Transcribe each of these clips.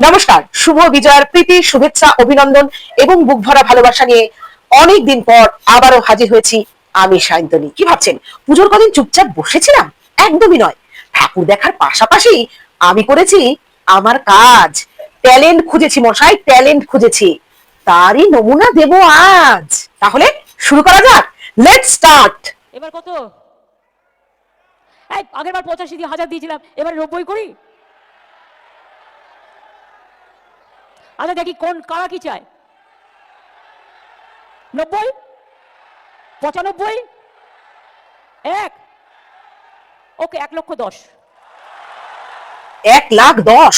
নমস্কার, শুভ বিজয়ার প্রীতি, শুভেচ্ছা, অভিনন্দন এবং বুক ভরা ভালোবাসা নিয়ে অনেকদিন পর আবারও হাজির হয়েছি আমি সায়ন্তনী। কি ভাবছেন পুজোর কদিন চুপচাপ বসেছিলাম? একদমই নয়। ঠাকুর দেখার পাশাপাশি আমি করেছি আমার কাজ। ট্যালেন্ট খুঁজেছি মশাই, ট্যালেন্ট খুঁজেছি, তারই নমুনা দেব আজ। তাহলে শুরু করা যাক, লেটস স্টার্ট। এবার কত? এই আগের বার 85,000 দিয়েছিলাম, এবার 90 করি। আচ্ছা দেখি কোন কারা কি চায়। 90, 95, 1, ওকে 1,10,000। 1,10,000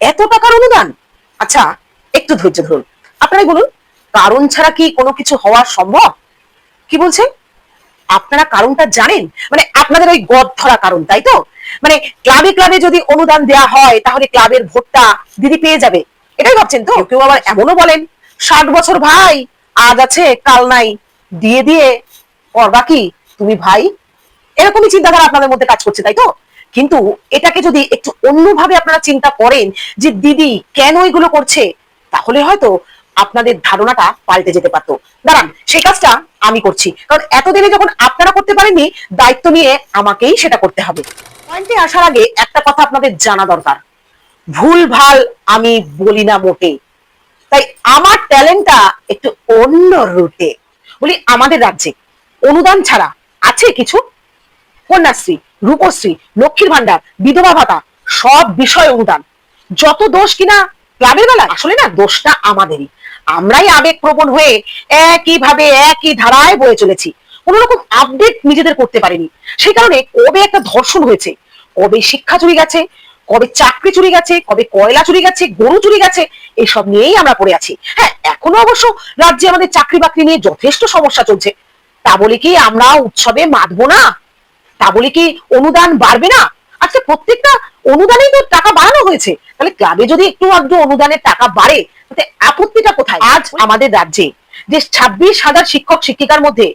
এত টাকার অনুদান? আচ্ছা একটু ধৈর্য ধরুন, আপনারাই বলুন, কারণ ছাড়া কি কোনো কিছু হওয়া সম্ভব? কি বলছেন? আপনারা কারণটা জানেন? মানে আপনাদের ওই গদ ধরা কারণ, তাই তো? মানে ক্লাবে ক্লাবে যদি অনুদান দেয়া হয় তাহলে ক্লাবের ভোটটা দিদি পেয়ে যাবে, এটাই ভাবছেন তো? কেউ আবার এমনও বলেন 60 বছর ভাই, আজ আছে কাল নাই, দিয়ে দিয়ে করবা কি তুমি ভাই? এরকমই চিন্তাধারা আপনাদের মধ্যে কাজ করছে, তাই তো? কিন্তু এটাকে যদি একটু অন্যভাবে আপনারা চিন্তা করেন যে দিদি কেন এগুলো করছে, তাহলে হয়তো আপনাদের ধারণাটা পাল্টে যেতে পারতো। দাঁড়ান, সেই কাজটা আমি করছি, কারণ এতদিনে যখন আপনারা করতে পারেননি, দায়িত্ব নিয়ে আমাকেই সেটা করতে হবে। পয়েন্টে আসার আগে একটা কথা আপনাদের জানা দরকার, ভুল ভাল আমি বলি না মোটে। তাই আমার ট্যালেন্টটা একটু অন্য রুটে। বলি, আমাদের রাজ্যে অনুদান ছাড়া আছে কিছু? কন্যাশ্রী, রূপশ্রী, লক্ষ্মীর ভান্ডার, বিধবা ভাতা, সব বিষয় অনুদান। যত দোষ কিনা ক্লাবের বেলা, আসলে না দোষটা আমাদেরই। আমরাই আবেগপ্রবণ হয়ে একইভাবে একই ধারায় বয়ে চলেছি, কোন রকম আপডেট নিজেদের করতে পারিনি। সেই কারণে কবে একটা ধর্ষণ হয়েছে, কবে শিক্ষা চুরি গেছে, কবে চাকরি চুরি গেছে, কবে কয়লা চুরি গেছে, গরু চুরি গেছে, এসব নিয়েই আমরা পড়ে আছি। হ্যাঁ, এখনো অবশ্য রাজ্যে আমাদের চাকরি বাকরি নিয়ে যথেষ্ট সমস্যা চলছে। তা বলে কি আমরা উৎসবে মাতবো না? তা বলে কি অনুদান বাড়বে না? আজকে প্রত্যেকটা অনুদানেই তো টাকা বাড়ানো হয়েছে, তাহলে ক্লাবে যদি একটু আধটু অনুদানের টাকা বাড়ে তাতে আপত্তিটা কোথায়? আজ আমাদের রাজ্যে যে 26,000 শিক্ষক শিক্ষিকার মধ্যে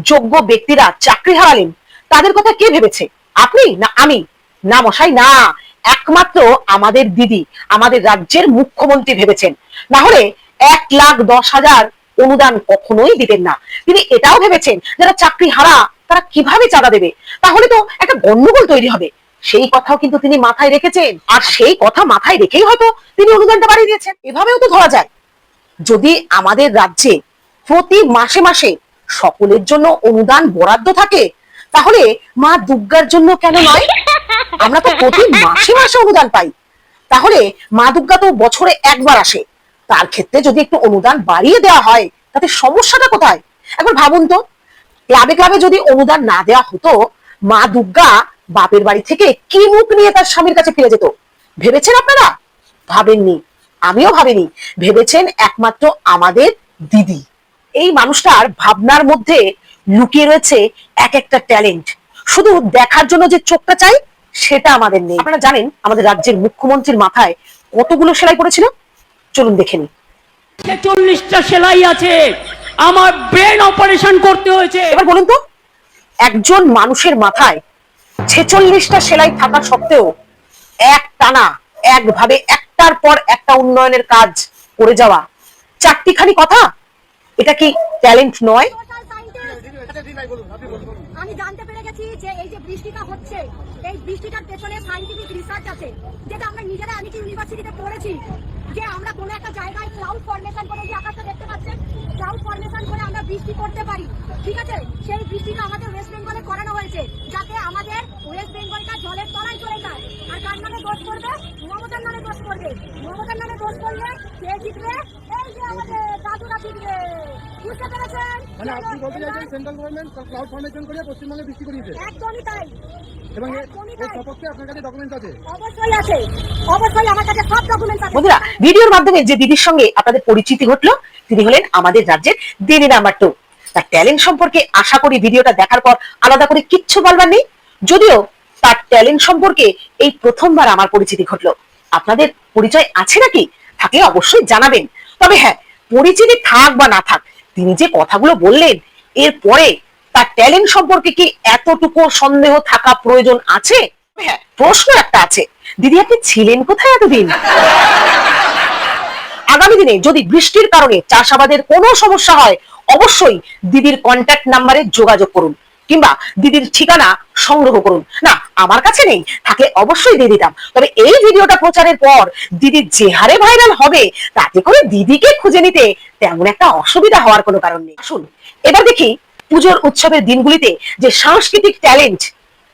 যোগ্য ব্যক্তিরা চাকরি হারালেন, তাদের কথা কে ভেবেছে? আপনি না আমি? না মশাই না, একমাত্র আমাদের দিদি, আমাদের রাজ্যের মুখ্যমন্ত্রী ভেবেছেন। না হলে 1,10,000 অনুদান কখনোই দিতেন না। তিনি এটাও ভেবেছেন যারা চাকরি হারা তারা কিভাবে চাঁদা দেবে, তাহলে তো একটা গন্ডগোল তৈরি হবে। সেই কথাও কিন্তু তিনি মাথায় রেখেছেন, আর সেই কথা মাথায় রেখেই হয়তো তিনি অনুদানটা বাড়িয়ে দিয়েছেন। এভাবেও তো ধরা যায়, যদি আমাদের রাজ্যে প্রতি মাসে মাসে সকলের জন্য অনুদান বরাদ্দ থাকে, তাহলে মা দুর্গার জন্য কেন নয়? আমরা তো প্রতি মাসে মাসে অনুদান পাই, তাহলে মা দুর্গা তো বছরে একবার আসে, তার ক্ষেত্রে যদি একটু অনুদান বাড়িয়ে দেওয়া হয় তাতে সমস্যাটা কোথায়? একবার ভাবুন তো, ক্লাবে ক্লাবে যদি অনুদান না দেওয়া হতো, মা দুর্গা বাপের বাড়ি থেকে কি মুখ নিয়ে তার স্বামীর কাছে ফিরে যেত? ভেবেছেন আপনারা? ভাবেননি, আমিও ভাবিনি। ভেবেছেন একমাত্র আমাদের দিদি। এই মানুষটার ভাবনার মধ্যে লুকিয়ে রয়েছে এক একটা ট্যালেন্ট, শুধু দেখার জন্য যে চোখটা চাই সেটা আমাদের নেই। আপনারা জানেন আমাদের রাজ্যের মুখ্যমন্ত্রীর মাথায় কতগুলো সেলাই পড়েছিল? চলুন দেখে নিই। 40টা সেলাই আছে, আমার ব্রেন অপারেশন করতে হয়েছে। এবার বলুন তো, একজন মানুষের মাথায় 46টা সেলাই থাকা সত্ত্বেও এক টানা একভাবে একটার পর একটা উন্নয়নের কাজ করে যাওয়া, চারটিখানি কথা, এটা কি ট্যালেন্ট নয়? আমি জানতে পেরে গেছি যে এই যে বৃষ্টিটা হচ্ছে, এই বৃষ্টিটার পেছনে সায়েন্টিফিক রিসার্চ আছে, যেটা আমরা নিজেরা আনিকি ইউনিভার্সিটিতে পড়েছি, যে আমরা কোনো একটা জায়গায় ক্লাউড ফর্মেশন করে, যে আকাশটা দেখতে পাচ্ছেন, ক্লাউড ফর্মেশন করে আমরা বৃষ্টি করতে পারি। ঠিক আছে, সেই বৃষ্টিটা আমাদের ওয়েস্ট বেঙ্গলে করানো হয়েছে, যাতে আমাদের ওয়েস্ট বেঙ্গলটা জলের তলায় চলে যায়। আর কার নামে দোষ করবে? মমতার নামে দোষ করবে। মমতার নামে দোষ করলে কে জিতবে? এই যে আমাদের দাদুরা জিতবে। বুঝতে পেরেছেন? মানে আপনি বলতে চাইছেন সেন্ট্রাল গভর্নমেন্ট ক্লাউড ফর্মেশন করে পশ্চিমবঙ্গে বৃষ্টি করিয়েছে? একদমই তাই। এবং এর সপক্ষে আপনার কাছে ডকুমেন্ট আছে? অবশ্যই আছে, অবশ্যই আমার কাছে সব ডকুমেন্ট আছে। বন্ধুরা, ভিডিওর মাধ্যমে যে দিদির সঙ্গে আপনাদের পরিচিতি ঘটলো, তিনি হলেন আমাদের রাজ্যের দিদি নাম্বার 2। তার ট্যালেন্ট সম্পর্কে আশা করি ভিডিওটা দেখার পর আলাদা করে কিচ্ছু বলবার নেই, যদিও তার ট্যালেন্ট সম্পর্কে এই প্রথমবার আমার পরিচিতি ঘটলো। আপনাদের পরিচয় আছে নাকি? থাকলে অবশ্যই জানাবেন। তবে হ্যাঁ, পরিচিতি থাক বা না থাক, তিনি যে কথাগুলো বললেন এরপরে তার ট্যালেন্ট সম্পর্কে কি এতটুকু সন্দেহ থাকা প্রয়োজন আছে? হ্যাঁ, প্রশ্ন একটা আছে, দিদি আপনি ছিলেন কোথায় এতদিন? আগামী দিনে যদি বৃষ্টির কারণে চাষাবাদের কোনো সমস্যা হয় অবশ্যই দিদির কন্ট্যাক্ট নাম্বারে যোগাযোগ করুন কিংবা দিদির ঠিকানা সংগ্রহ করুন। না আমার কাছে নেই, থাকলে অবশ্যই দিয়ে দিতাম। তবে এই ভিডিওটা প্রচারের পর দিদি যে হারে ভাইরাল হবে তাতে করে দিদিকে খুঁজে নিতে তেমন একটা অসুবিধা হওয়ার কোনো কারণ নেই। আসুন এবার দেখি পুজোর উৎসবের দিনগুলিতে যে সাংস্কৃতিক ট্যালেন্ট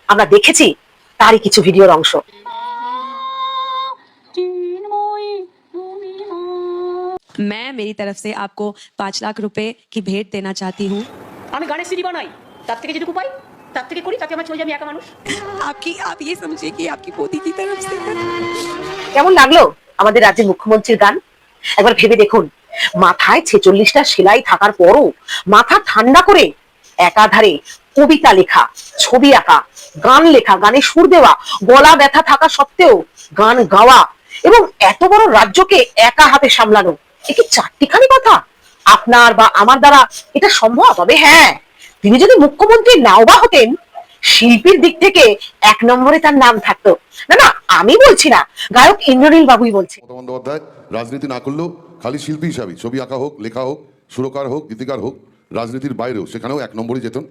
আমরা দেখেছি তারই কিছু ভিডিওর অংশ। मैं मेरी तरफ से आपको 5 लाख रुपए की भेंट देना चाहती हूँ। আমি গানের সিডি বানাই, তার থেকে যেটুকু পাই তার থেকে করি, তাতে আমার চলে যাবে একা মানুষ। आप ये समझिए कि आपकी पोती की तरफ से। কেমন লাগলো আমাদের রাজ্যের মুখ্যমন্ত্রীর গান? একবার ভেবে দেখুন, মাথায় 46টা সেলাই থাকার পরও মাথা ঠান্ডা করে একাধারে কবিতা লেখা, ছবি আঁকা, গান লেখা, গানে সুর দেওয়া, গলা ব্যথা থাকা সত্ত্বেও গান গাওয়া এবং এত বড় রাজ্যকে একা হাতে সামলানো, এ কি চারটিখানি কথা? আপনার বা আমার দ্বারা এটা সম্ভব? তবে হ্যাঁ, তিনি যদি মুখ্যমন্ত্রী নাও বা হতেন, শিল্পীর দিক থেকে 1 নম্বরে তার নাম থাকতো। না না, আমি বলছি না, গায়ক ইন্দ্রনীল বাবুই বলছে। মমতা বন্দ্যোপাধ্যায় রাজনীতি না করলেও খালি শিল্পী হিসাবে ছবি আঁকা হোক, লেখা হোক, সুরকার হোক, গীতিকার হোক, রাজনীতির বাইরেও সেখানেও 1 নম্বরে যেতেন।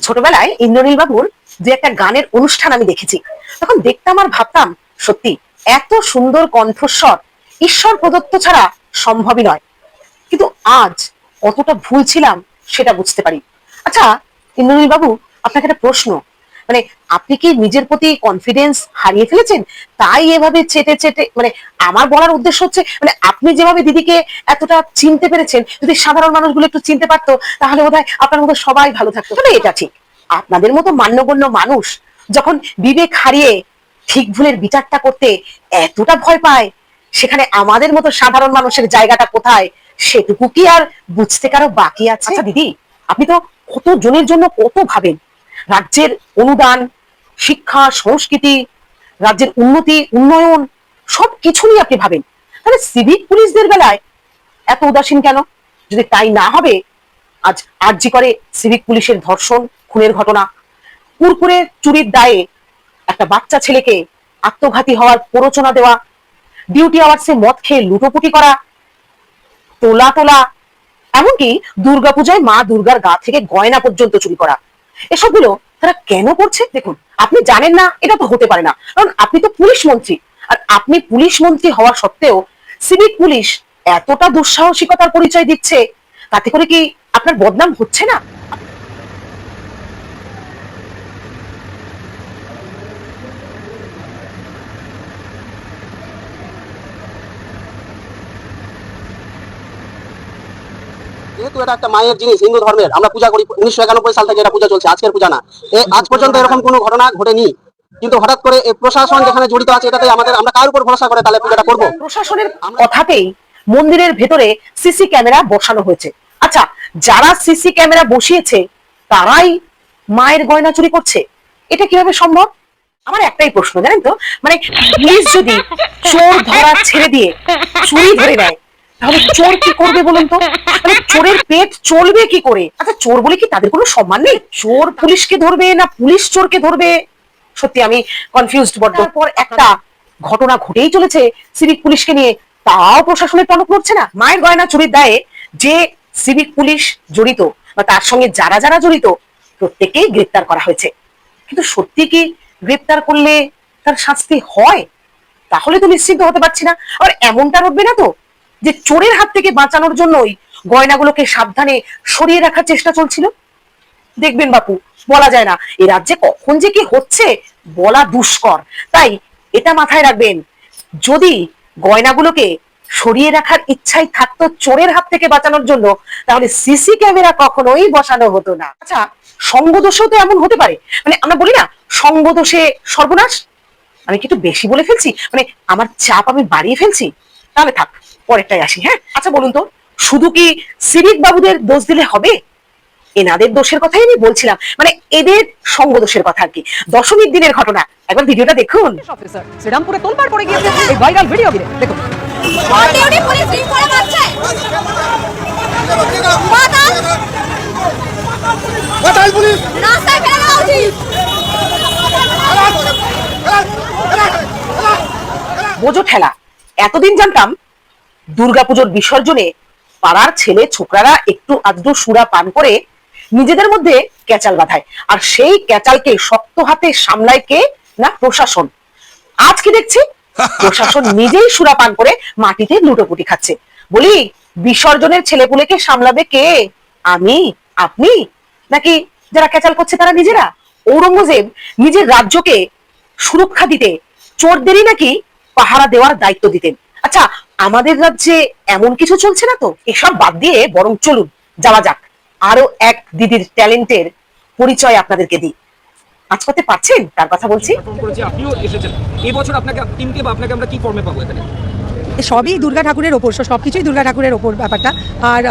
ছোটবেলায় ইন্দ্রনীল বাবুর যে একটা গানের অনুষ্ঠান আমি দেখেছি, তখন দেখতাম আর ভাবতাম সত্যি এত সুন্দর কণ্ঠস্বর ঈশ্বর প্রদত্ত ছাড়া সম্ভবই নয়। কিন্তু আজ কতটা ভুল ছিলাম সেটা বুঝতে পারি। আচ্ছা ইন্দ্রনীল বাবু, আপনাকে একটা প্রশ্ন, মানে আপনি কি নিজের প্রতি কনফিডেন্স হারিয়ে ফেলেছেন তাই এভাবে চেটে চেটে, মানে আমার বলার উদ্দেশ্য হচ্ছে মানে আপনি যেভাবে দিদিকে এতটা চিনতে পেরেছেন, যদি সাধারণ মানুষগুলো একটু চিনতে পারতো তাহলে বোধহয় আপনার মতো সবাই ভালো থাকতো। তবে এটা ঠিক, আপনাদের মতো মান্যগণ্য মানুষ যখন বিবেক হারিয়ে ঠিক ভুলের বিচারটা করতে এতটা ভয় পায়, সেখানে আমাদের মতো সাধারণ মানুষের জায়গাটা কোথায় সেটুকু কি আর বুঝতে কারো বাকি আছে? আচ্ছা দিদি, আপনি তো কত জনের জন্য কত ভাবেন, রাজ্যের অনুদান, শিক্ষা, সংস্কৃতি, রাজ্যের উন্নতি, উন্নয়ন সবকিছু নিয়ে আপনি ভাবেন, তাহলে সিভিক পুলিশদের বেলায় এত উদাসীন কেন? যদি তাই না হবে, আজ আরজি করে সিভিক পুলিশের ধর্ষণ, খুনের ঘটনা, কুরকুরে চুরির দায়ে একটা বাচ্চা ছেলেকে আত্মঘাতী হওয়ার প্ররোচনা দেওয়া, ডিউটি আওয়ার্সে মদ খেয়ে লুটোপুটি করা, তোলা তোলা, এমনকি দুর্গাপূজায় মা দুর্গার গা থেকে গয়না পর্যন্ত চুরি করা, এসবগুলো তারা কেন করছে? দেখুন, আপনি জানেন না এটা তো হতে পারে না, কারণ আপনি তো পুলিশ মন্ত্রী, আর আপনি পুলিশ মন্ত্রী হওয়া সত্ত্বেও সিভিক পুলিশ এতটা দুঃসাহসিকতার পরিচয় দিচ্ছে, তাতে করে কি আপনার বদনাম হচ্ছে না? যেহেতু এটা একটা মায়ের জিনিস, হিন্দু ধর্মের, আমরা পূজা করি 1991 সাল থেকে এটা পূজা চলছে, আজকের পূজা না। আজ পর্যন্ত এরকম কোনো ঘটনা ঘটেনি, কিন্তু হঠাৎ করে এই প্রশাসন যেখানে জড়িত আছে, এটাতে আমরা কার উপর ভরসা করে তাহলে পূজাটা করবো? প্রশাসনের কথাতেই মন্দিরের ভেতরে সিসি ক্যামেরা বসানো হয়েছে। আচ্ছা, যারা সিসি ক্যামেরা বসিয়েছে তারাই মায়ের গয়না চুরি করছে, এটা কিভাবে সম্ভব? আমার একটাই প্রশ্ন, জানেন তো, মানে পুলিশ যদি চোর ধরা ছেড়ে দিয়ে চুরি ধরে নেয়, তাহলে চোর কি করবে বলুন তো? মানে চোরের পেট চলবে কি করে? আচ্ছা, চোর বলে কি তাদের কোনো সম্মান নেই? চোর পুলিশকে ধরবে না পুলিশ চোরকে ধরবে? সত্যি আমি কনফিউজড বড্ড। তারপর একটা ঘটনা ঘটেই চলেছে সিভিক পুলিশকে নিয়ে, তাও প্রশাসনের টনক নড়ছে না। মায়ের গয়না চুরির দায়ে যে সিভিক পুলিশ জড়িত বা তার সঙ্গে যারা যারা জড়িত প্রত্যেককেই গ্রেপ্তার করা হয়েছে, কিন্তু সত্যি কি গ্রেপ্তার করলে তার শাস্তি হয়? তাহলে তো নিশ্চিন্ত হতে পারছি না। আর এমনটা ঘটবে না তো যে চোরের হাত থেকে বাঁচানোর জন্যই গয়নাগুলোকে সাবধানে সরিয়ে রাখার চেষ্টা চলছিল? দেখবেন বাপু, বলা যায় না এ রাজ্যে কখন যে কি হচ্ছে বলা দুষ্কর। তাই এটা মাথায় রাখবেন, যদি গয়নাগুলোকে সরিয়ে রাখার ইচ্ছাই থাকতো চোরের হাত থেকে বাঁচানোর জন্য, তাহলে সিসি ক্যামেরা কখনোই বসানো হতো না। আচ্ছা, সঙ্গদোষও তো এমন হতে পারে, মানে আমরা বলি না সঙ্গদোষে সর্বনাশ, আমি কি একটু বেশি বলে ফেলছি? মানে আমার চাপ আমি বাড়িয়ে ফেলছি? তাহলে থাক, পরেরটাই আসি। হ্যাঁ, আচ্ছা বলুন তো, শুধু কি সিভিক বাবুদের দোষ দিলে হবে? এনাদের দোষের কথাই আমি বলছিলাম, মানে এদের সঙ্গ দোষের কথা আর কি। দশমীর দিনের ঘটনা, একবার ভিডিওটা দেখুন। অফিসার শ্রীরামপুরে তোলপাড় পড়ে গিয়েছে এই ভাইরাল ভিডিও ঘিরে দেখুন। পুলিশ ড্রিঙ্ক করে মারছে। মাতাল মাতাল পুলিশ রাস্তায় ফেলে দেওয়া উচিত। বোঝো ঠেলা। এতদিন জানতাম দুর্গাপুজোর বিসর্জনে পাড়ার ছেলে ছোকরারা একটু আধটু সুরা পান করে নিজেদের মধ্যে ক্যাচাল বাঁধায়, আর সেই ক্যাচালকে শক্ত হাতে সামলায় কে না প্রশাসন। আজ কি দেখছি প্রশাসন নিজেই সুরা পান করে মাটিতে লুটোপুটি খাচ্ছে। বলি বিসর্জনের ছেলেপুলেকে সামলাবে কে? আমি, আপনি, নাকি যারা ক্যাচাল করছে তারা নিজেরা? ঔরঙ্গজেব নিজের রাজ্যকে সুরক্ষা দিতে চোরদেরই নাকি পাহারা দেওয়ার দায়িত্ব দিতেন। আচ্ছা, আমাদের রাজ্যে এমন কিছু চলছে না তো? এসব বাদ দিয়ে বরং চলুন যাওয়া যাক, আরো এক দিদির ট্যালেন্টের পরিচয় আপনাদেরকে দিই। আজ করতে পারছেন তার কথা বলছি। আপনিও এসেছেন এই বছর, আপনাকে টিমকে বা আপনাকে আমরা কি ফর্মে পাবো এখানে? সবই দুর্গা ঠাকুরের ওপর, সব কিছুই দুর্গা ঠাকুরের ওপর ব্যাপারটা। আর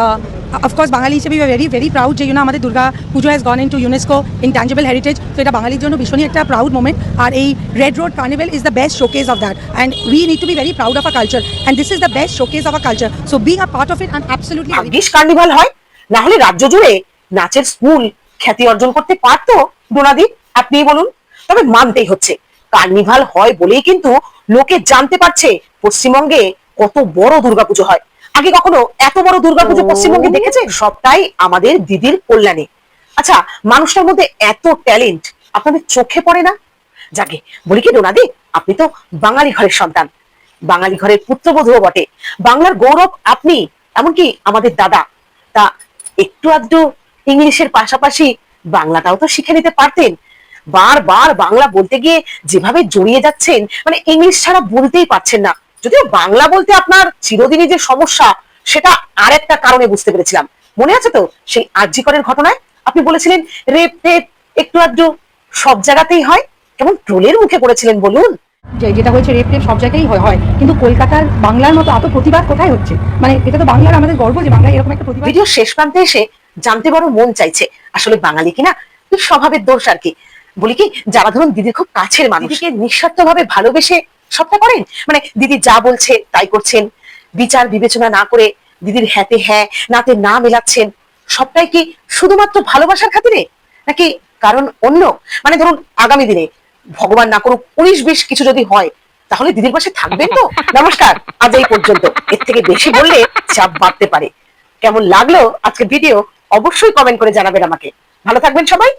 অফকোর্স বাঙালি হিসেবে ভেরি ভেরি প্রাউড যে আমাদের দুর্গা পুজো has gone into UNESCO intangible heritage. তো এটা বাঙালির জন্য ভীষণই একটা প্রাউড মোমেন্ট। আর এই Red Road carnival is the best showcase of that, and we need to be very proud of a culture, and this is the best showcase of a culture. So being a part of it I am absolutely. ভাগ্যিস carnival হয়, না হলে রাজ্য জুড়ে নাচের school খ্যাতি অর্জন করতে পারতো ডোনাদি, আপনিই বলুন। তবে মানতেই হচ্ছে কার্নিভাল হয় বলেই কিন্তু লোকে জানতে পারছে পশ্চিমবঙ্গে কত বড় দুর্গাপুজো হয়। আগে কখনো এত বড় দুর্গাপুজো পশ্চিমবঙ্গে দেখেছে? সবটাই আমাদের দিদির কল্যাণে। আচ্ছা, মানুষটার মধ্যে এত ট্যালেন্ট আপনাদের চোখে পড়ে না? যাকে বলি কি ডোনাদি, আপনি তো বাঙালি ঘরের সন্তান, বাঙালি ঘরের পুত্রবধূও বটে, বাংলার গৌরব আপনি, এমনকি আমাদের দাদা। তা একটু আধটু ইংলিশের পাশাপাশি বাংলাটাও তো শিখে নিতে পারতেন। বারবার বাংলা বলতে গিয়ে যেভাবে জড়িয়ে যাচ্ছেন, মানে ইংলিশ ছাড়া বলতেই পারছেন না। যদিও বাংলা বলতে আপনার চিরদিনই যে সমস্যা সেটা আর একটা কারণে বুঝতে পেরেছিলাম। মনে আছে তো সেই আরজি করের ঘটনায় আপনি বলেছিলেন রেপ টেপ একটু আধটু সব জায়গাতেই হয়, কেমন ট্রোলের মুখে পড়েছিলেন বলুন। যেটা হয়েছে রেপ টেপ সব জায়গায় হয়, কিন্তু কলকাতার বাংলার মতো এত প্রতিবাদ কোথায় হচ্ছে? মানে এটা তো বাংলার আমাদের গর্ব যে বাংলায় এরকম একটা প্রতিবাদ। ভিডিও শেষ প্রান্তে এসে জানতে বড় মন চাইছে আসলে বাঙালি কিনা, স্বভাবের দোষ আর কি। বলি কি, যারা ধরুন দিদির খুব কাছের মানুষকে নিঃস্বার্থ ভাবে ভালোবেসে সবটা করেন, মানে দিদি যা বলছে তাই করছেন, বিচার বিবেচনা না করে দিদির হ্যাঁতে হ্যাঁ নাতে না মেলাচ্ছেন, সবটাই কি শুধুমাত্র ভালোবাসার খাতিরে, নাকি কারণ অন্য? মানে ধরুন আগামী দিনে ভগবান না করুক 19-20 কিছু যদি হয়, তাহলে দিদির পাশে থাকবেন তো? নমস্কার, আজ এই পর্যন্ত। এর থেকে বেশি বললে চাপ বাড়তে পারে। কেমন লাগলো আজকের ভিডিও অবশ্যই কমেন্ট করে জানাবেন আমাকে। ভালো থাকবেন সবাই।